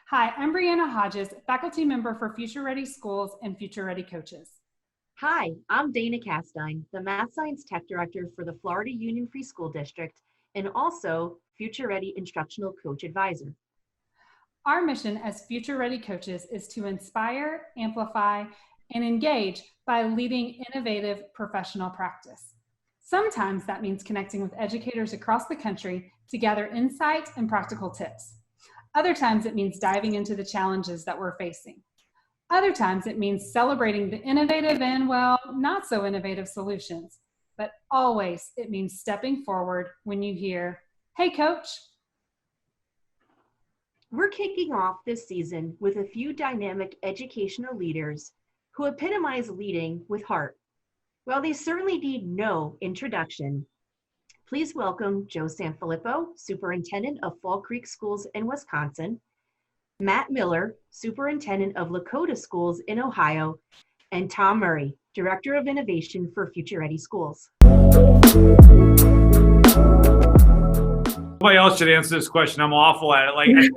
Hi, I'm Brianna Hodges, faculty member for Future Ready Schools and Future Ready Coaches. Hi, I'm Dana Castine, the Math Science Tech Director for the Florida Union Free School District and also Future Ready Instructional Coach Advisor. Our mission as Future Ready Coaches is to inspire, amplify, and engage by leading innovative professional practice. Sometimes that means connecting with educators across the country to gather insight and practical tips. Other times it means diving into the challenges that we're facing. Other times it means celebrating the innovative and, well, not so innovative solutions. But always it means stepping forward when you hear, "Hey, coach." We're kicking off this season with a few dynamic educational leaders who epitomize leading with heart. While they certainly need no introduction, please welcome Joe Sanfelippo, Superintendent of Fall Creek Schools in Wisconsin, Matt Miller, Superintendent of Lakota Schools in Ohio, and Tom Murray, Director of Innovation for Future Ready Schools. Nobody else should answer this question. I'm awful at it.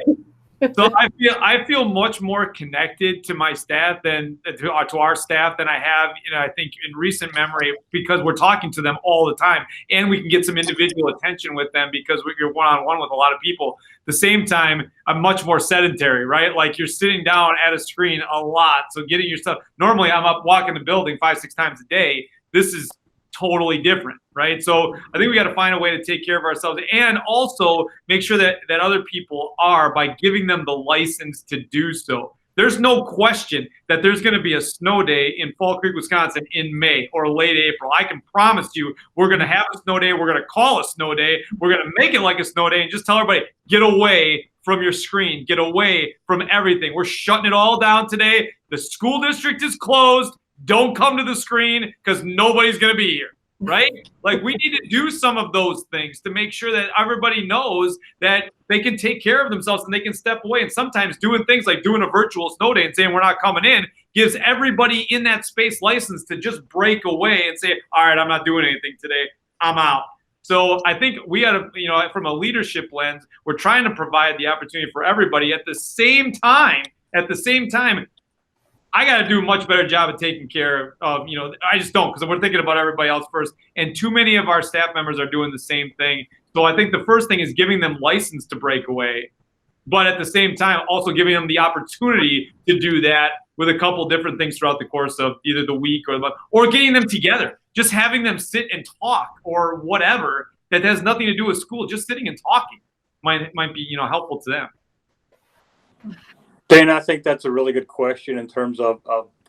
So I feel much more connected to my staff than to our staff than I have, I think in recent memory, because we're talking to them all the time, and we can get some individual attention with them because you're one-on-one with a lot of people. At the same time, I'm much more sedentary, right? Like you're sitting down at a screen a lot. So getting your stuff, normally I'm up walking the building 5-6 times a day. This is totally different, right? So I think we got to find a way to take care of ourselves and also make sure that other people are by giving them the license to do so. There's no question that there's going to be a snow day in Fall Creek, Wisconsin in May or late April. I can promise you we're going to have a snow day. We're going to call a snow day. We're going to make it like a snow day and just tell everybody, get away from your screen, get away from everything. We're shutting it all down today. The school district is closed. Don't come to the screen because nobody's going to be here, right? Like we need to do some of those things to make sure that everybody knows that they can take care of themselves and they can step away. And sometimes doing things like doing a virtual snow day and saying we're not coming in gives everybody in that space license to just break away and say, all right, I'm not doing anything today. I'm out. So I think we got to, from a leadership lens, we're trying to provide the opportunity for everybody at the same time, I got to do a much better job of taking care of, I just don't, because we're thinking about everybody else first. And too many of our staff members are doing the same thing. So I think the first thing is giving them license to break away, but at the same time, also giving them the opportunity to do that with a couple different things throughout the course of either the week or the month, or getting them together, just having them sit and talk or whatever that has nothing to do with school. Just sitting and talking might be, helpful to them. Dan, I think that's a really good question in terms of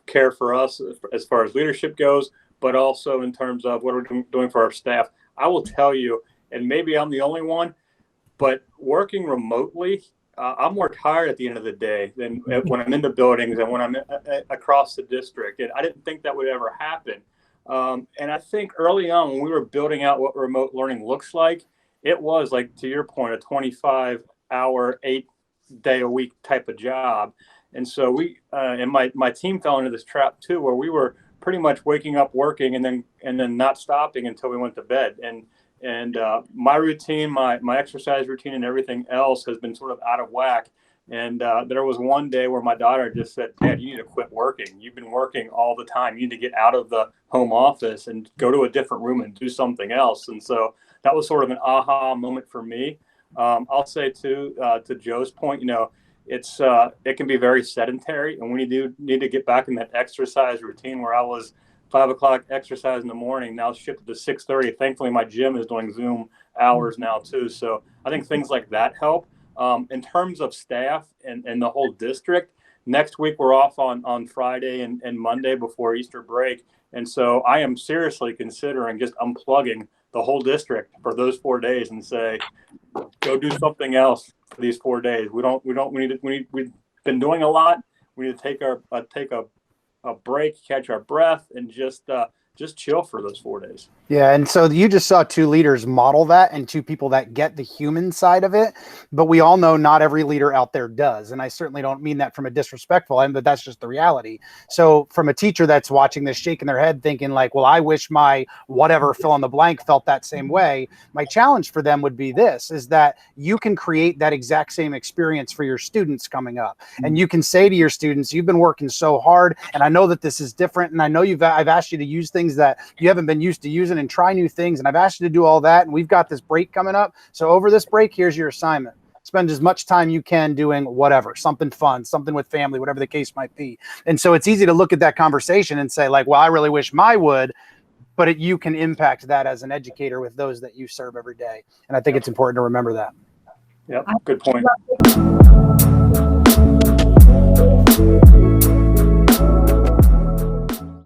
care for us as far as leadership goes, but also in terms of what we're doing for our staff. I will tell you, and maybe I'm the only one, but working remotely, I'm more tired at the end of the day than when I'm in the buildings and when I'm across the district. And I didn't think that would ever happen. And I think early on when we were building out what remote learning looks like, it was like, to your point, a 25-hour, 8-day-a-week type of job. And so we and my team fell into this trap too, where we were pretty much waking up, working, and then not stopping until we went to bed. And my routine, my exercise routine, and everything else has been sort of out of whack. And there was one day where my daughter just said, "Dad, you need to quit working. You've been working all the time. You need to get out of the home office and go to a different room and do something else." And so that was sort of an aha moment for me. I'll say too, to Joe's point, it can be very sedentary, and we need to get back in that exercise routine where I was 5 o'clock exercise in the morning, now shifted to 6:30. Thankfully, my gym is doing Zoom hours now too. So I think things like that help. In terms of staff and the whole district, next week we're off on Friday and Monday before Easter break. And so I am seriously considering just unplugging the whole district for those 4 days and say, go do something else for these 4 days. We've been doing a lot. We need to take a break, catch our breath, and just just chill for those 4 days. Yeah, and so you just saw two leaders model that and two people that get the human side of it, but we all know not every leader out there does, and I certainly don't mean that from a disrespectful end, but that's just the reality. So from a teacher that's watching this, shaking their head thinking like, well, I wish my whatever fill in the blank felt that same way, my challenge for them would be this, is that you can create that exact same experience for your students coming up, and you can say to your students, you've been working so hard, and I know that this is different, and I know I've asked you to use things that you haven't been used to using and try new things, and I've asked you to do all that, and we've got this break coming up, so over this break, here's your assignment. Spend as much time you can doing whatever, something fun, something with family, whatever the case might be. And so it's easy to look at that conversation and say like, well, I really wish my would, but you can impact that as an educator with those that you serve every day, and I think it's important to remember that. Yep, good point.